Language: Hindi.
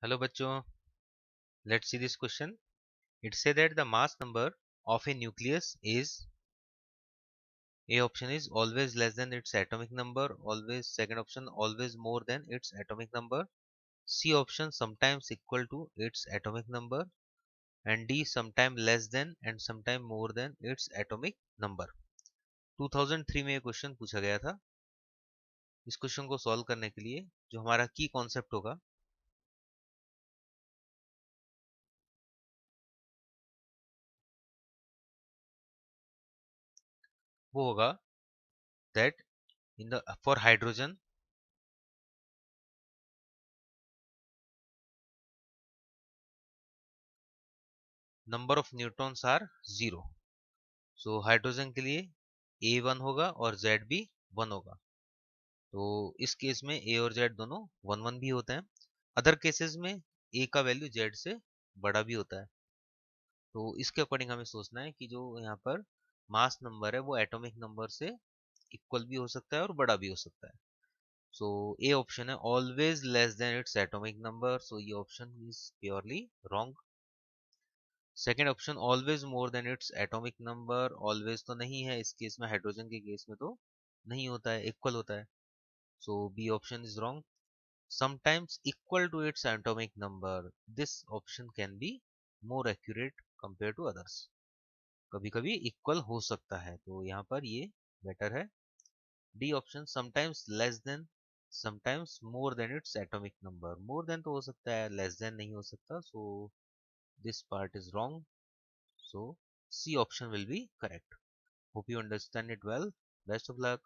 Hello bachcho, let's see this question. It says that the mass number of a nucleus is A option is always less than its atomic number, always second option always more than its atomic number, C option sometimes equal to its atomic number and D sometime less than and sometime more than its atomic number. 2003 में ये क्वेश्चन पूछा गया था। इस क्वेश्चन को सॉल्व करने के लिए जो हमारा की कॉन्सेप्ट होगा वो होगा that in the for hydrogen number of neutrons are 0. So hydrogen के लिए A1 होगा और Z भी 1 होगा। तो इस केस में A और Z दोनों 1 1 भी होते हैं। अदर केसेस में A का वैल्यू Z से बड़ा भी होता है। तो इसके अकॉर्डिंग हमें सोचना है कि जो यहाँ पर मास नंबर है वो एटॉमिक नंबर से इक्वल भी हो सकता है और बड़ा भी हो सकता है। सो ए ऑप्शन है always less than its atomic number, so ये option is purely wrong. Second option always more than its atomic number, always तो नहीं है इस केस में, हाइड्रोजन के केस में तो नहीं होता है, इक्वल होता है। So B option is wrong. Sometimes equal to its atomic number, this option can be more accurate compare to others. कभी कभी इक्वल हो सकता है, तो यहाँ पर ये बेटर है। D option sometimes less than sometimes मोर than its atomic number, more than तो हो सकता है, लेस देन नहीं हो सकता, so this part is wrong. So C option will be correct. Hope you understand it well. Best of luck.